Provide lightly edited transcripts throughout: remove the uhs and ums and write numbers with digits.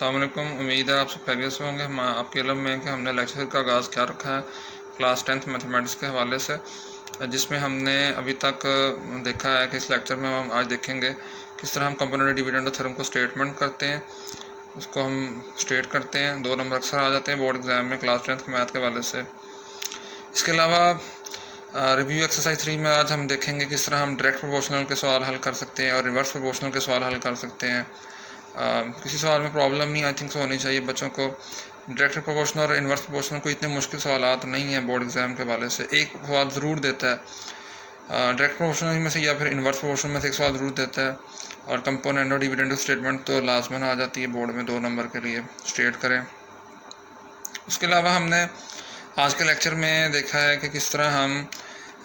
अस्सलाम वालेकुम। उम्मीद है आप सब खैरियत से होंगे। हम आपके इल्म में कि हमने लेक्चर का आगाज़ क्या रखा है क्लास 10th मैथमेटिक्स के हवाले से, जिसमें हमने अभी तक देखा है कि इस लेक्चर में हम आज देखेंगे किस तरह हम कंपोनेंट डिविडेंड थ्योरम को स्टेटमेंट करते हैं, उसको हम स्टेट करते हैं। 2 नंबर अक्सर आ जाते हैं बोर्ड एग्ज़ाम में क्लास 10th के मैथ के हवाले से। इसके अलावा रिव्यू एक्सरसाइज 3 में आज हम देखेंगे किस तरह हम डायरेक्ट प्रोपोर्शनल के सवाल हल कर सकते हैं और रिवर्स प्रोपोर्शनल के सवाल हल कर सकते हैं। किसी सवाल में प्रॉब्लम नहीं आई थिंक होनी चाहिए बच्चों को। डायरेक्ट प्रोपोर्शनल और इन्वर्स प्रोपोर्शनल को इतने मुश्किल सवाल नहीं हैं बोर्ड एग्जाम के हवाले से। एक सवाल ज़रूर देता है डायरेक्ट प्रोपोर्शनल में से या फिर इन्वर्स प्रोपोर्शनल में से एक सवाल ज़रूर देता है, और कंपोनेंट और डिविडेंड स्टेटमेंट तो लाजमन आ जाती है बोर्ड में 2 नंबर के लिए स्टेट करें। उसके अलावा हमने आज के लेक्चर में देखा है कि किस तरह हम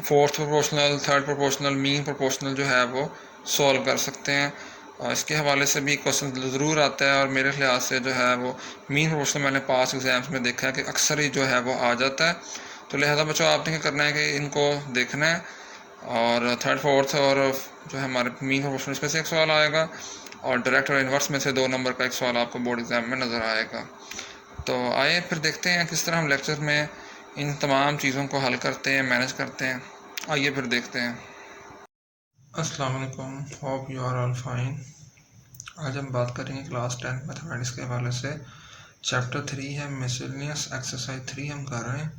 fourth proportional, third proportional, mean proportional जो है वो सॉल्व कर सकते हैं। और इसके हवाले से भी क्वेश्चन ज़रूर आता है, और मेरे ख्याल से जो है वो मीन प्रोपोर्शनल मैंने पास एग्जाम्स में देखा है कि अक्सर ही जो है वो आ जाता है। तो लिहाजा बच्चों आपने क्या करना है कि इनको देखना है, और थर्ड फोर्थ और जो है हमारे मीन प्रोपोर्शनल इसमें से एक सवाल आएगा, और डायरेक्ट और इन्वर्स में से 2 नंबर का एक सवाल आपको बोर्ड एग्जाम में नज़र आएगा। तो आइए फिर देखते हैं किस तरह हम लेक्चर में इन तमाम चीज़ों को हल करते हैं, मैनेज करते हैं। आइए फिर देखते हैं। अस्सलाम वालेकुम, hope you are all fine. आज हम बात करेंगे क्लास 10 मैथमेटिक्स के हवाले से। चैप्टर 3 है मिसलेनियस एक्सरसाइज 3 हम कर रहे हैं।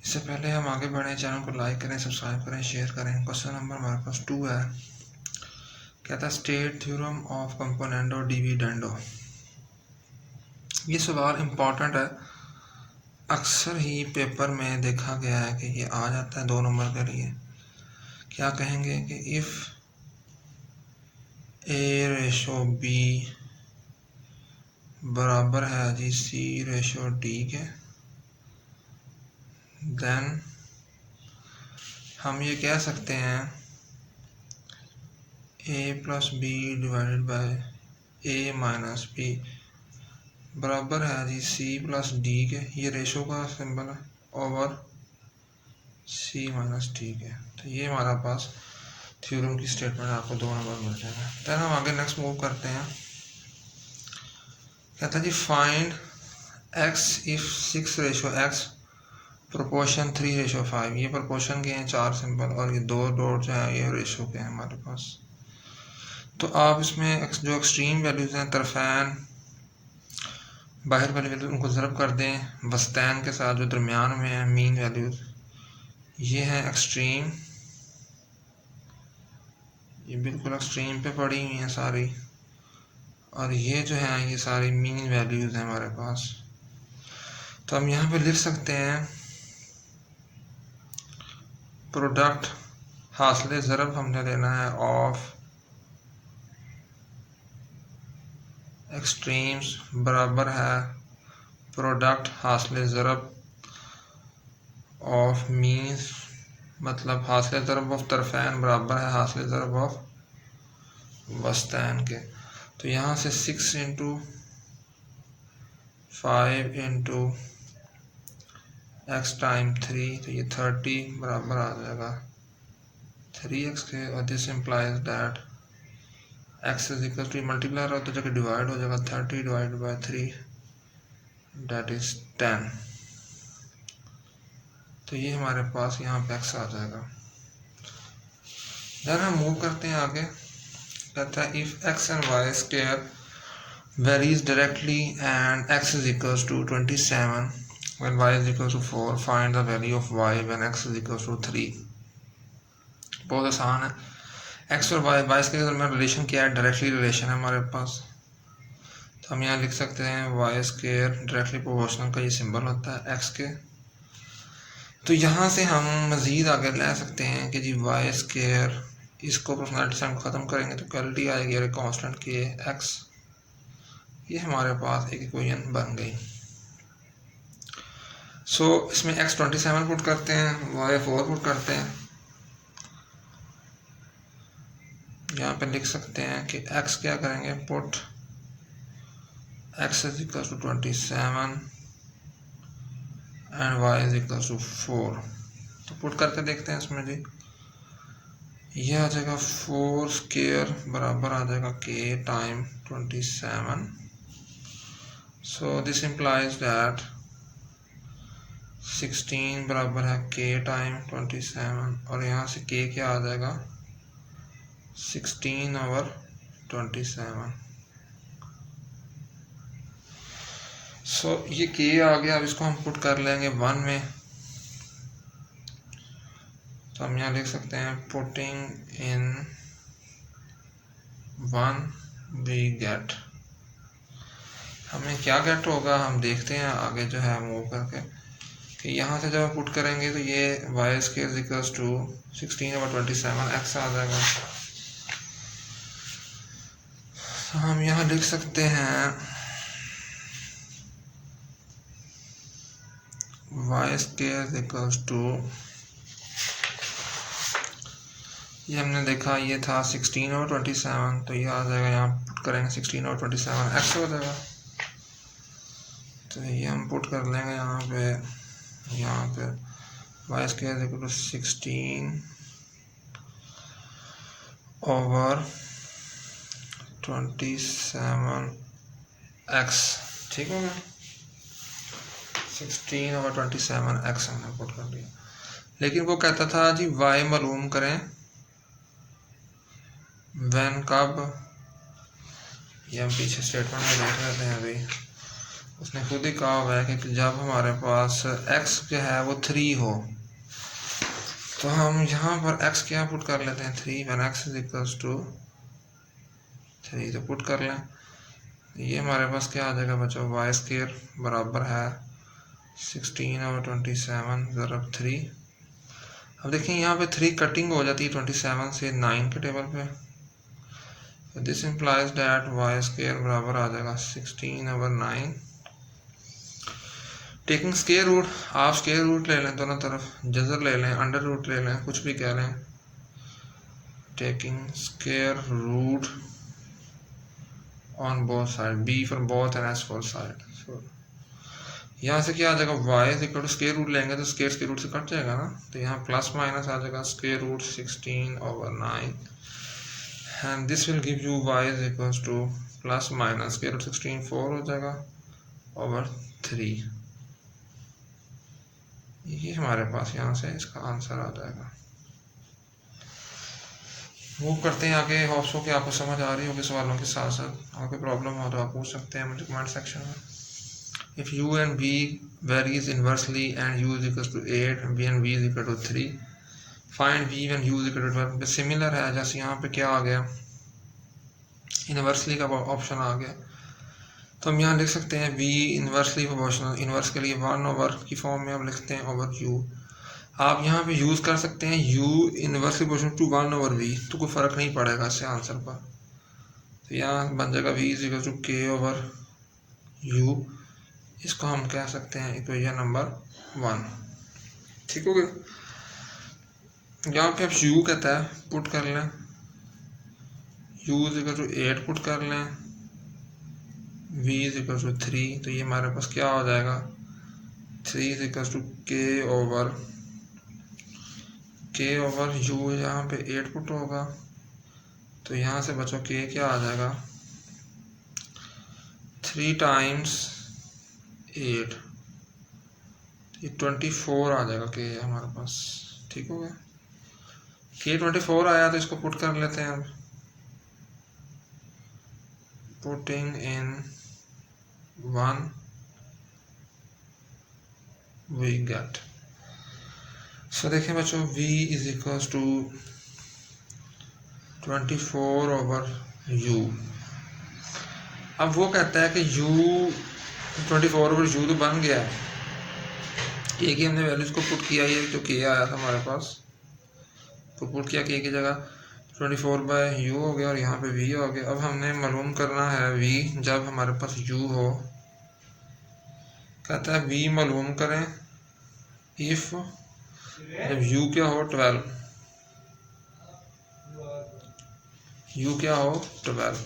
इससे पहले हम आगे बढ़ें, चैनल को लाइक करें, सब्सक्राइब करें, शेयर करें। क्वेश्चन नंबर हमारे पास 2 है। कहता है state theorem of componendo dividendo. ये सवाल इम्पॉर्टेंट है, अक्सर ही पेपर में देखा गया है कि ये आ जाता है 2 नंबर के लिए। क्या कहेंगे कि इफ़ ए रेशो बी बराबर है जी सी रेशो डी के, देन हम ये कह सकते हैं A plus B divided by A minus B बराबर है जी सी प्लस डी के। ये रेशो का सिंबल है ओवर सी माइनस डी के। तो ये हमारा पास थ्योरम की स्टेटमेंट आपको 2 नंबर मिल जाएगा। देन हम आगे नेक्स्ट मूव करते हैं। कहता है जी find X if 6 ratio X proportion 3 ratio 5। ये प्रोपोर्शन के हैं 4 सिंबल, और ये 2 डॉट जो है ये रेशो के हैं हमारे पास। तो आप इसमें जो एक्सट्रीम वैल्यूज़ हैं तरफैन बाहर वाली वैल्यू उनको ज़रब कर दें वस्तैन के साथ जो दरमियान में है मीन वैल्यूज़, ये हैं एक्सट्रीम। ये बिल्कुल एक्सट्रीम पे पड़ी हुई हैं सारी, और ये जो है ये सारी मीन वैल्यूज़ हैं हमारे पास। तो हम यहाँ पे लिख सकते हैं प्रोडक्ट हासिल ज़रब हमने लेना है ऑफ एक्सट्रीम्स बराबर है प्रोडक्ट हासिल ज़रब ऑफ मीन्स, मतलब हासिल ज़रब ऑफ तरफैन बराबर है हासिल ज़रब ऑफ वस्तैन के। तो यहाँ से 6 इंटू 5 इंटू एक्स टाइम 3, तो ये 30 बराबर आ जाएगा 3x के। और this implies that x is equal to multiply रहा तो जगह डिवाइड हो जाएगा 30 डिवाइड बाई 3 दैट इज 10। तो ये हमारे पास यहाँ पे x आ जाएगा। देन हम मूव करते हैं आगे। कहता है if x and y square varies directly and x is equal to 27 when y is equal to 4 find the value of y when x is equal to 3। बहुत आसान है। एक्स और वाई के दरमियान रिलेशन क्या है? डायरेक्टली रिलेशन है हमारे पास। तो हम यहाँ लिख सकते हैं वाई स्क्वायर डायरेक्टली प्रोपोर्शनल का ये सिंबल होता है एक्स के। तो यहाँ से हम मज़ीद आगे ले सकते हैं कि जी वाई स्क्वायर, इसको प्रोपोर्शनलिटी से हम ख़त्म करेंगे तो क्वालिटी आएगी और कांस्टेंट के एक्स। ये हमारे पास एक इक्वेशन बन गई। सो इसमें एक्स 27 पुट करते हैं, वाई 4 पुट करते हैं। यहाँ पे लिख सकते हैं कि x क्या करेंगे, put x is equal to 27 and y is equal to 4। तो पुट करके देखते हैं इसमें जी। यह आ जाएगा 4 स्क्वायर बराबर आ जाएगा k time 27 so this implies that 16 बराबर है k टाइम 27 और यहाँ से k क्या आ जाएगा 16/27। सो ये k आ गया। अब इसको हम पुट कर लेंगे 1 में, तो हम यहाँ लिख सकते हैं पुटिंग इन 1 वी गेट। हमें क्या गेट होगा हम देखते हैं आगे जो है मूव करके कि यहाँ से जब पुट करेंगे तो ये y square equals to 16/27 x आ जाएगा। तो हम यहाँ लिख सकते हैं वाई स्क्वायर इक्वल्स टू, ये हमने देखा ये था 16/27, तो ये आ जाएगा, यहाँ पुट करेंगे 16/27 x हो जाएगा। तो ये हम पुट कर लेंगे यहाँ पे Y square equal to 16/27x, ठीक हो गया। 16/27x हमने पुट कर लिया। लेकिन वो कहता था जी y मालूम करें व्हेन, कब, ये हम पीछे स्टेटमेंट में देख रहे थे अभी, उसने खुद ही कहा हुआ है कि जब हमारे पास x जो है वो 3 हो, तो हम यहाँ पर x क्या पुट कर लेते हैं 3 when x is equals to 3, तो पुट कर लें। ये हमारे पास क्या आ जाएगा बच्चों, वाई स्क्वायर बराबर है 16/27 ज़रब 3। अब देखिए यहाँ पे 3 कटिंग हो जाती है 27 से 9 के टेबल पे, तो this implies that y square बराबर आ जाएगा 16/9। टेकिंग स्क्वायर रूट, आप स्क्वायर रूट ले लें दोनों तरफ, जजर ले लें, अंडर रूट ले लें, कुछ भी कह लें, taking square root on both side, b for both and s for side. यहाँ से क्या आ जाएगा y is equal to square root लेंगे तो स्क्वायर रूट से कट जाएगा ना, तो यहाँ प्लस माइनस आ जाएगा square root 16/9 and this will give you y is equal to plus minus square root 16 4 हो जाएगा ओवर 3। ये हमारे पास यहाँ से इसका आंसर आ जाएगा। मूव करते हैं आगे। होप सो कि आपको समझ आ रही होगी सवालों के साथ साथ। और कोई प्रॉब्लम हो तो आप पूछ सकते हैं मुझे कमेंट सेक्शन में। If u and v varies inversely and u is equal to 8 v and v is equal to 3, find v when u is equal to 12। Similar है, जैसे यहाँ पे क्या आ गया इन्वर्सली का ऑप्शन आ गया, तो हम यहाँ लिख सकते हैं v इन्वर्सली प्रोपोर्शनल, इन्वर्स के लिए 1 की फॉर्म में हम लिखते हैं ओवर u। आप यहाँ पे यूज़ कर सकते हैं u inversely proportional to 1/v, तो कोई फ़र्क नहीं पड़ेगा इससे आंसर पर। तो यहाँ बन जाएगा v is equal to k/u, इसको हम कह सकते हैं इक्वेशन नंबर 1, ठीक हो गया। यहाँ पे अब u कहता है पुट कर लें, u is equal to 8 put कर लें, v इज इक्वल टू 3, तो ये हमारे पास क्या हो जाएगा 3 इज इक्वल टू k/u, यहाँ पे 8 पुट होगा, तो यहाँ से बच्चों k क्या आ जाएगा 3 टाइम्स 8, ये 24 आ जाएगा k हमारे पास, ठीक हो गया। k 24 आया तो इसको पुट कर लेते हैं अब, पुटिंग इन 1 वी गेट। सो देखें बच्चों v is equals to 24/u। अब वो कहता है कि u 24/u तो बन गया है, k की हमने वैल्यूज को पुट किया, ये जो k आया था हमारे पास तो पुट किया k की जगह 24/u हो गया और यहाँ पे v हो गया। अब हमने मालूम करना है v जब हमारे पास u हो, कहता है v मालूम करें इफ जब u क्या हो 12, u क्या हो 12।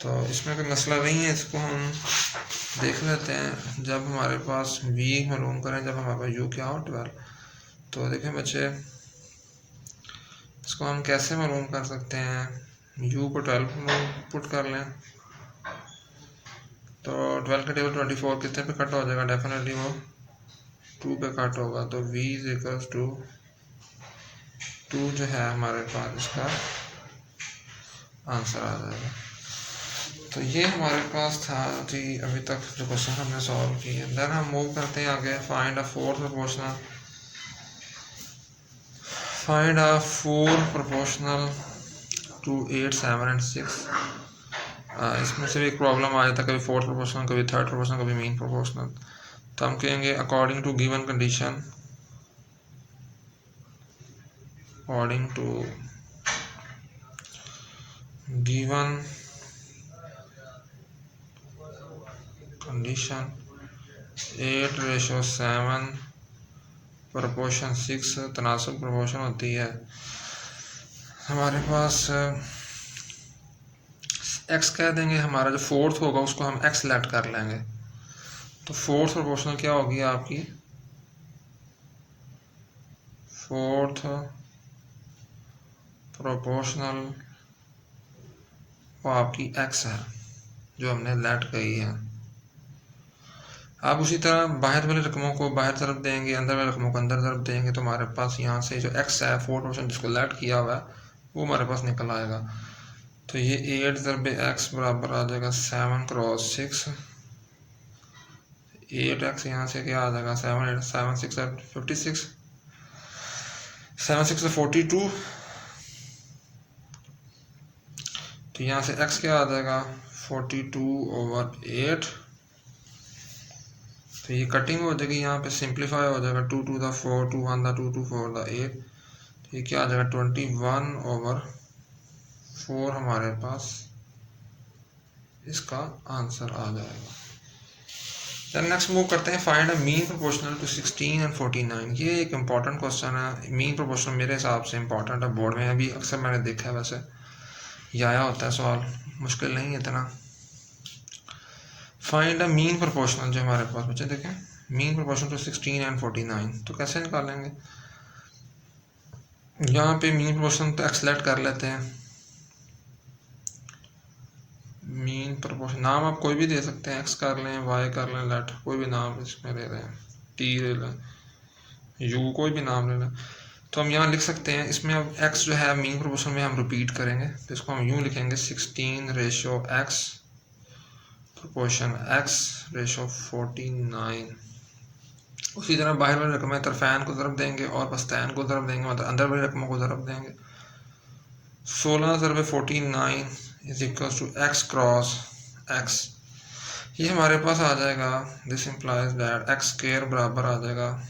तो इसमें कोई मसला नहीं है, इसको हम देख लेते हैं। जब हमारे पास v मालूम करें जब हमारे पास u क्या हो 12, तो देखें बच्चे इसको हम कैसे मालूम कर सकते हैं, u को 12 पुट कर लें, तो 12 का टेबल 24 कितने पे कट हो जाएगा, डेफिनेटली वो 2 पे कट होगा। तो v इज इक्वल टू 2 जो है हमारे पास इसका आंसर आ जाएगा। तो ये हमारे पास था जी अभी तक जो क्वेश्चन हमने सॉल्व किए। देन हम मूव करते हैं आगे। Find a fourth proportional, find a 4 proportional to 8, 7 and 6। इसमें से भी एक प्रॉब्लम आ जाता है, कभी फोर्थ प्रोपोर्शनल, कभी थर्ड प्रोपोर्शनल, कभी मीन प्रोपोर्शनल। तो हम कहेंगे according to given condition, according to given condition 8:7 proportion 6 तनासब प्रोपोर्शन होती है। हमारे पास x कह देंगे, हमारा जो फोर्थ होगा उसको हम x सेलेक्ट कर लेंगे। तो फोर्थ प्रोपोर्शनल क्या होगी आपकी, फोर्थ प्रोपोर्शनल वो आपकी x है जो हमने लेट कही है। आप उसी तरह बाहर वाले रकमों को बाहर तरफ देंगे, अंदर वाले रकमों को अंदर तरफ देंगे, तो हमारे पास यहाँ से जो x है फोर्थ प्रोपोर्शन जिसको लेट किया हुआ है वो हमारे पास निकल आएगा। तो ये 8 × x बराबर आ जाएगा 7 × 6। 8x यहाँ से क्या आ जाएगा, 7 8 7 6 56, 7 6 42। तो यहाँ से x क्या आ जाएगा 42/8। तो ये कटिंग हो जाएगी, यहाँ पे सिंप्लीफाई हो जाएगा, 2 2 दा 4, 2 1 दा 2, 2 4 दा 8। तो ये क्या आ जाएगा 21/4 हमारे पास इसका आंसर आ जाएगा। देन नेक्स्ट मूव करते हैं, find a mean proportional to 16 and 49। ये एक इम्पॉर्टेंट क्वेश्चन है। मीन प्रोपोर्शनल मेरे हिसाब से इम्पॉर्टेंट है, बोर्ड में अभी अक्सर मैंने देखा है, वैसे ये आया होता है सवाल, मुश्किल नहीं है इतना। फाइंड अ मीन प्रोपोर्शनल जो हमारे पास बच्चे देखें, मीन प्रोपोर्शनल टू 16 एंड 49। तो कैसे निकालेंगे, यहाँ पे मीन प्रोपोर्शनल तो एक्सलेक्ट कर लेते हैं। मीन प्रोपोर्शन नाम आप कोई भी दे सकते हैं, एक्स कर लें, वाई कर लें, लेट कोई भी नाम इसमें ले लें, टी ले लें, यू कोई भी नाम ले लें। तो हम यहाँ लिख सकते हैं, इसमें अब एक्स जो है मीन प्रोपोर्शन में हम रिपीट करेंगे, तो इसको हम यूँ लिखेंगे 16:x प्रोपोर्शन x:49। उसी तरह बाहर वाली रकमें तरफैन को ज़रब देंगे और बस्तैन को ज़रब देंगे, मतलब अंदर वाली रकमों को ज़रब देंगे। 16 × 49 is equal to x cross x। ये हमारे पास आ जाएगा, दिस इम्प्लाइज दैट x² बराबर आ जाएगा,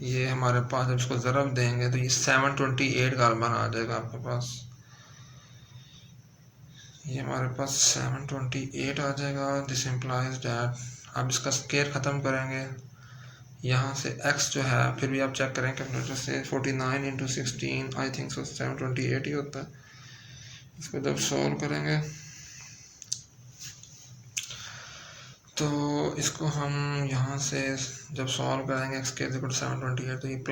ये हमारे पास जब इसको ज़रब देंगे तो ये 728 गालबन आ जाएगा आपके पास। ये हमारे पास 728 आ जाएगा। दिस इम्प्लाइज दैट, अब इसका स्केयर ख़त्म करेंगे, यहाँ से x जो है, फिर भी आप चेक करें कैलकुलेटर से, 49 × 16 आई थिंक सो 728 ही होता है। इसको जब सॉल्व करेंगे तो इसको हम यहाँ से जब सॉल्व करेंगे x के 728, तो ये +-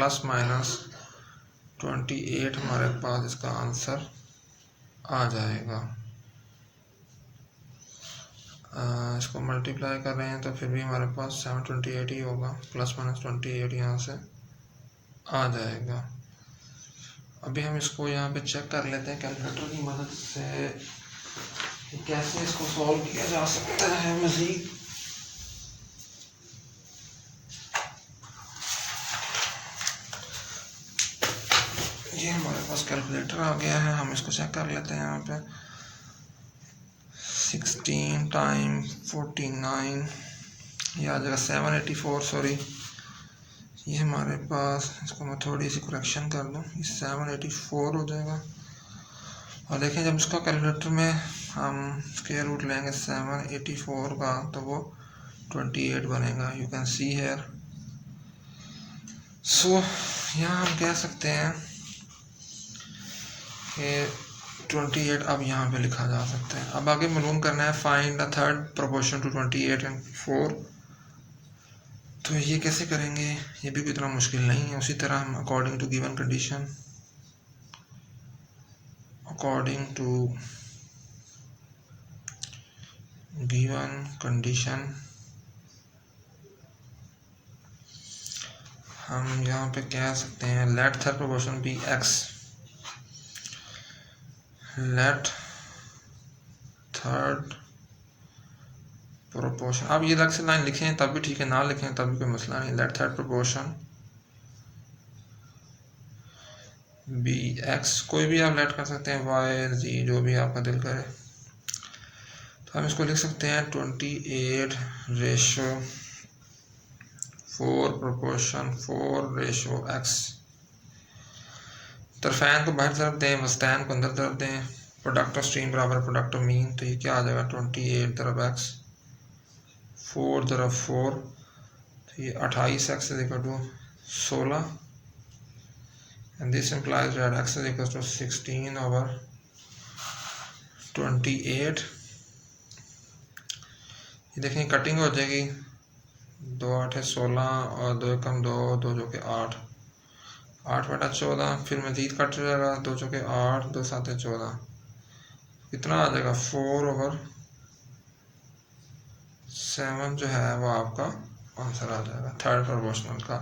28 हमारे पास इसका आंसर आ जाएगा। इसको मल्टीप्लाई कर रहे हैं तो फिर भी हमारे पास 728 ही होगा, +- 28 यहाँ से आ जाएगा। अभी हम इसको यहाँ पे चेक कर लेते हैं कैलकुलेटर की मदद से कैसे इसको सॉल्व किया जा सकता है मज़ीद। ये हमारे पास कैलकुलेटर आ गया है, हम इसको चेक कर लेते हैं। यहाँ पे 16 × 49 ये आ जाएगा 784, सॉरी ये हमारे पास, इसको मैं थोड़ी सी करेक्शन कर दूँ, ये 784 हो जाएगा। और देखें जब इसका कैलकुलेटर में हम स्क्वायर रूट लेंगे 784 का तो वो 28 बनेगा, यू कैन सी हेयर। सो यहाँ हम कह सकते हैं कि 28 अब यहाँ पे लिखा जा सकता है। अब आगे मालूम करना है, find the third proportion to 28 and 4। तो ये कैसे करेंगे, ये भी इतना मुश्किल नहीं है। उसी तरह हम according to given condition, according to given condition हम यहाँ पे कह सकते हैं let third proportion be x, let third proportion, आप ये अलग से लाइन लिखें तब भी ठीक है, ना लिखें तब भी कोई मसला नहीं। Let third proportion be x, कोई भी आप लेट कर सकते हैं, वाई जी जो भी आपका दिल करे। तो हम इसको लिख सकते हैं 28/4 प्रोपोर्शन 4/x। तरफैन को बाहर तरफ दें, वस्तान को अंदर तरफ दें, प्रोडक्ट ऑफ स्ट्रीम बराबर प्रोडक्ट ऑफ मीन, तो ये क्या आ जाएगा 28/x 4/4, तो ये 28x is equal to 16 and this implies that x is equal to 16/28। ये देखें कटिंग हो जाएगी, 2 8 है 16 और 2 कम 2 2 जो कि 8 8/14, फिर मजीद कट जाएगा, 2 जो कि 8 2 7 14, कितना आ जाएगा 4/7 जो है वो आपका आंसर आ जाएगा थर्ड प्रोपोर्शनल का।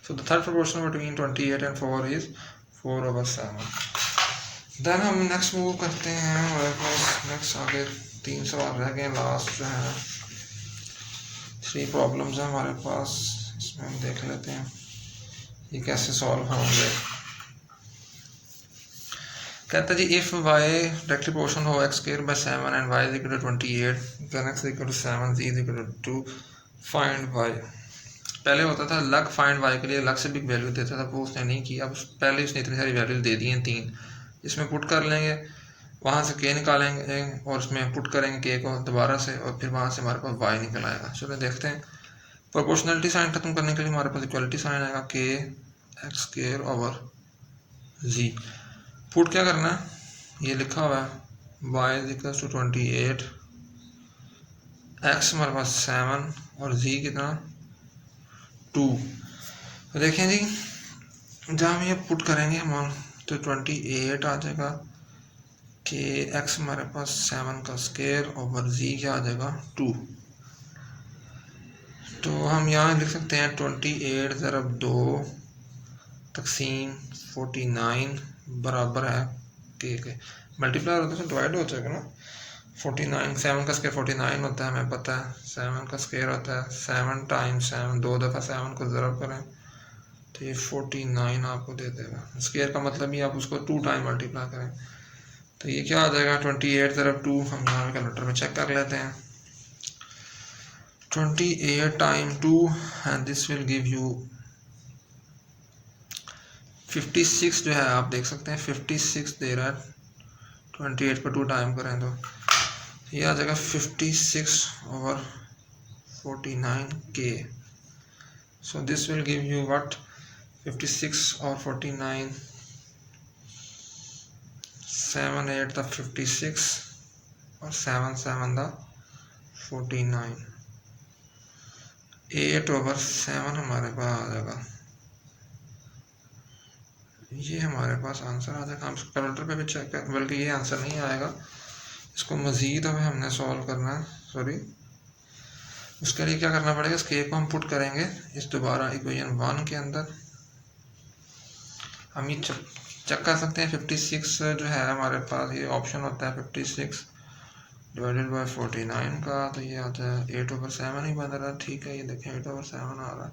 So the third proportional between 28 and 4 is 4/7। Then हम नेक्स्ट मूव करते हैं, हमारे पास नेक्स्ट आगे 3 सवाल रह गए, लास्ट जो है 3 प्रॉब्लम्स हैं हमारे पास, इसमें हम देख लेते हैं ये कैसे सॉल्व होंगे। कहता है जी इफ y डायरेक्टली प्रोपोर्शनल हो x square by 7 and y is equal to 28 then x is equal to 7 z is equal to 2 find y। पहले होता था लग फाइंड y के लिए अलग से भी वैल्यू देता था, वो उसने नहीं किया, अब पहले उसने इतनी सारी वैल्यू दे दी हैं 3, इसमें पुट कर लेंगे, वहाँ से k निकालेंगे और उसमें पुट करेंगे k को दोबारा से, और फिर वहाँ से हमारे पास y निकल आएगा। चलो देखते हैं, प्रोपोर्शनलिटी साइन खत्म करने के लिए हमारे पास इक्वलिटी साइन आएगा k x square over z। Put क्या करना है, ये लिखा हुआ है y is equal to 28, x हमारे पास 7 और z कितना 2। तो देखें जी जब हम ये पुट करेंगे हम तो 28 आ जाएगा, के x हमारे पास 7 का स्क्वायर ओवर z क्या आ जाएगा 2। तो हम यहाँ लिख सकते हैं 28 ज़रब 2 तकसीम 49 बराबर है के मल्टीप्लाई होता है तो डिवाइड हो जाएगा ना, 49 7 का स्क्वायर 49 होता है, हमें पता है 7 का स्क्वायर होता है 7 टाइम्स 7, 2 दफ़ा 7 को ज़रब करें तो ये 49 आपको दे देगा। स्क्वायर का मतलब ही आप उसको 2 टाइम मल्टीप्लाई करें, तो ये क्या आ जाएगा 28 ज़रब 2, हम यहाँ कैलकुलेटर में चेक कर लेते हैं 28 time 2 and this will give you 56 जो है, आप देख सकते हैं 56 दे रहा है, 28 को 2 टाइम करें तो ये आ जाएगा 56/49k। So this will give you what 56 और 49 7 8 द 56 और 7 7 द 49, 8/7 हमारे पास आ जाएगा, ये हमारे पास आंसर आ जाएगा। हम कैलकुलेटर पे भी चेक कर, बल्कि ये आंसर नहीं आएगा, इसको मज़ीद हमें हमने सॉल्व करना है, सॉरी उसके लिए क्या करना पड़ेगा, इस के को हम पुट करेंगे इस दोबारा इक्वेशन 1 के अंदर। हम ये चेक कर सकते हैं 56 जो है हमारे पास ये ऑप्शन होता है 56 डिवाइडेड बाय 49 का, तो ये आता है 8/7 ही बन रहा है, ठीक है ये देखें 8/7 आ रहा है।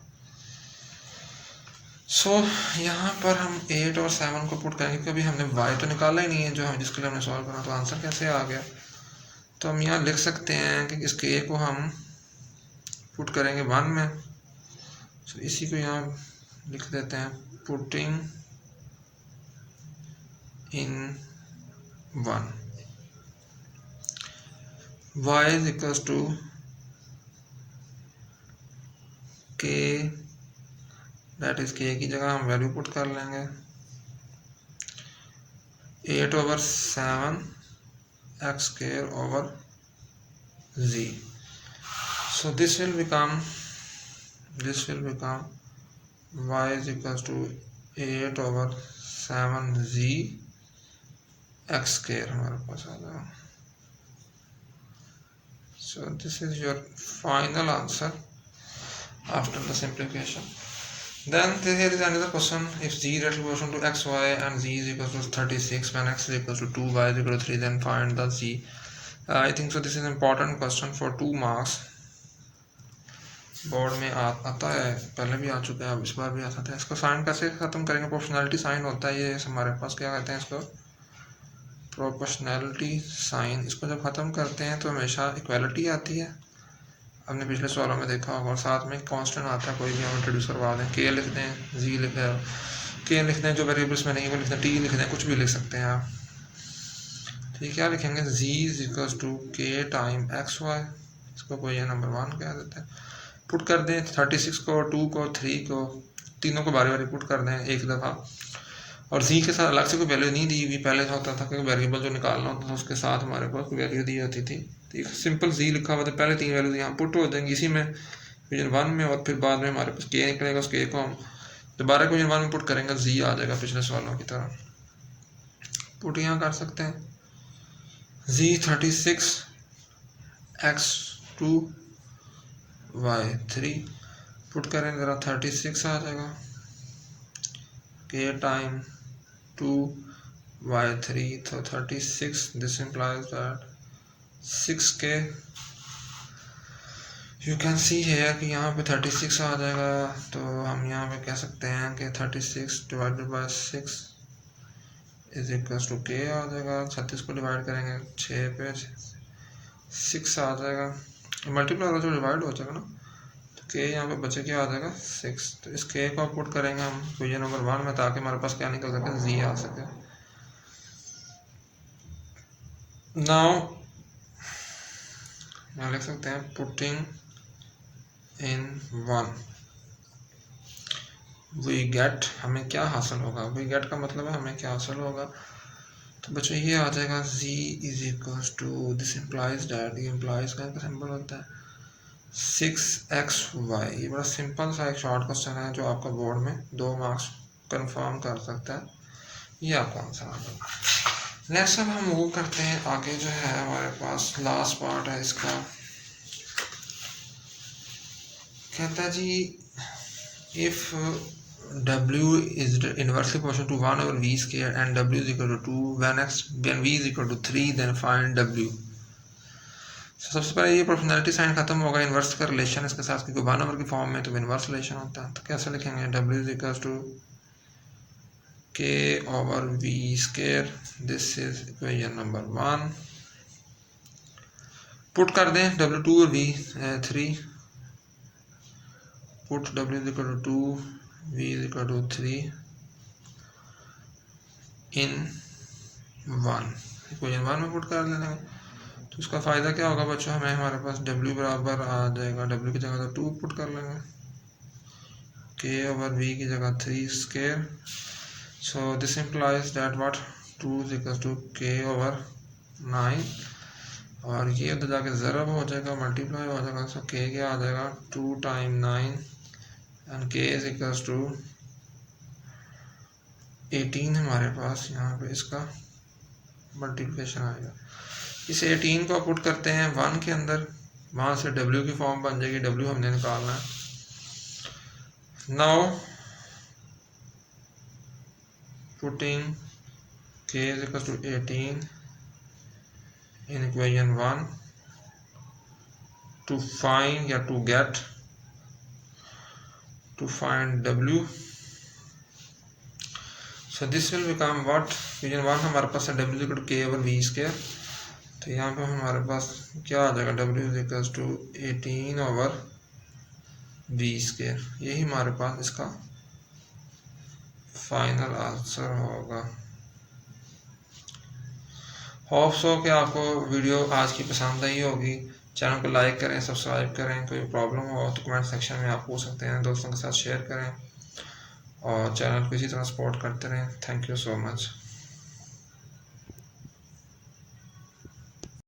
सो यहाँ पर हम 8 और 7 को पुट करेंगे, क्योंकि हमने y तो निकाला ही नहीं है जो हम जिसके लिए हमने सॉल्व करना, तो आंसर कैसे आ गया। तो हम यहाँ लिख सकते हैं कि इस k को हम पुट करेंगे 1 में, सो इसी को यहाँ लिख देते हैं putting in 1, y is equal to k, that is k की जगह हम वैल्यू पुट कर लेंगे 8/7 x square over z। So this will become y is equal to 8/7 z x square हमारे पास आ जाएगा। So this is your final answer after the simplification. Then here is another question. If z is proportional to x, y and z is equal to 36 when x is equal to 2, y is equal to 3, then find the z. I think so this is an important question for 2 marks. Board में आता है, पहले भी आ चुका है, अब इस बार भी आता है। इसको साइन कैसे ख़त्म करेंगे? प्रोपोर्शनैलिटी साइन होता है ये हमारे पास, क्या कहते हैं इसको, प्रोपोर्शनैलिटी साइन। इसको जब ख़त्म करते हैं तो हमेशा इक्वालिटी आती है, हमने पिछले सवालों में देखा होगा, और साथ में कांस्टेंट आता है, कोई भी हम इंट्रोड्यूस करवा दें, के लिख दें, जी लिख दें, के लिख दें, जो वेरिएबल्स में नहीं वो लिख दें, टी लिख दें, कुछ भी लिख सकते हैं आप। तो ये क्या लिखेंगे, z इज इक्वल्स टू के टाइम एक्स वाई, इसको कोई ये नंबर 1 कह देते हैं। पुट कर दें 36 को, 2 को, 3 को, तीनों को बारी बारी पुट कर दें एक दफ़ा, और z के साथ अलग से कोई वैल्यू नहीं दी हुई। पहले होता था कि वेरिएबल जो निकालना होता था उसके साथ हमारे पास कोई वैल्यू दी होती थी, तो एक सिंपल z लिखा हुआ था, पहले 3 वैल्यूज यहाँ पुट हो जाएंगी इसी में डिवीजन 1 में, और फिर बाद में हमारे पास k निकलेगा, उस k को हम दोबारा डिवीजन 1 में पुट करेंगे, z आ जाएगा पिछले सवालों की तरह। पुट यहाँ कर सकते हैं, z 36 x 2 y 3, पुट करेंगे ज़रा 36 आ जाएगा, k टाइम 2 y 3, तो 36, this implies that 6k, you can see है कि यहाँ पे 36 आ जाएगा, तो हम यहाँ पे कह सकते हैं कि 36 divided by 6 is equals to k आ जाएगा। 36 को डिवाइड करेंगे 6 पे, 6 आ जाएगा, मल्टीप्लाई होगा तो डिवाइड हो जाएगा ना, तो के यहाँ पे बचे क्या आ जाएगा 6। तो इस के को पुट करेंगे हम क्वेश्चन नंबर 1 में, ताकि हमारे पास क्या निकल सके, जी आ सके। नाउ यहाँ लिख सकते हैं पुटिंग इन 1 वी गेट, हमें क्या हासिल होगा, वी गेट का मतलब है हमें क्या हासिल होगा। तो बच्चों ये आ जाएगा z is equals to, this implies that, ये इम्प्लाइज का सिंबल होता है 6xy। ये बड़ा सिंपल सा एक शॉर्ट क्वेश्चन है जो आपका बोर्ड में 2 मार्क्स कंफर्म कर सकता है, ये आपका आंसर आ जाएगा। नेक्स्ट अब हम मूव करते हैं आगे, जो है हमारे पास लास्ट पार्ट है इसका। कहता है जी if w is inversely proportional to 1 over v square and w is equal to 2 when v is equal to 3 then find w। सबसे पहले ये प्रोपोर्शनैलिटी साइन खत्म होगा, इन्वर्स का रिलेशन इसके साथ, क्योंकि 1 ओवर की फॉर्म में तो इन्वर्स रिलेशन होता है। तो कैसे लिखेंगे, w is equal to k over v square, this is equation number 1। Put कर दें w2 और v3, put w is equal to 2, v is equal to 3 in 1, equation 1 में पुट कर लेना। तो उसका फ़ायदा क्या होगा बच्चों, हमें हमारे पास w बराबर आ जाएगा, w की जगह तो 2 पुट कर लेंगे, k ओवर v की जगह 3 square. So this implies that what, 2 is equal to k over 9, और ये उधर जाके ज़रब हो जाएगा, मल्टीप्लाई हो जाएगा। सो k क्या आ जाएगा 2 time 9 and k is equal to 18, हमारे पास यहाँ पे इसका मल्टीप्लिकेशन आएगा। इस 18 को पुट करते हैं 1 के अंदर, वहाँ से w की फॉर्म बन जाएगी, w हमने निकालना है। Now putting k is equal to 18 in equation 1 to find या to get, to find w, so this will become what, equation 1 हमारे पास है w equal to k over v square, तो यहाँ पे हमारे पास क्या आ जाएगा, w is equal to 18 over v square, यही हमारे पास इसका फाइनल आंसर होगा। होप सो कि आपको वीडियो आज की पसंद आई होगी। चैनल को लाइक करें, सब्सक्राइब करें, कोई प्रॉब्लम हो तो कमेंट सेक्शन में आप पूछ सकते हैं, दोस्तों के साथ शेयर करें और चैनल को इसी तरह सपोर्ट करते रहें। Thank you so much.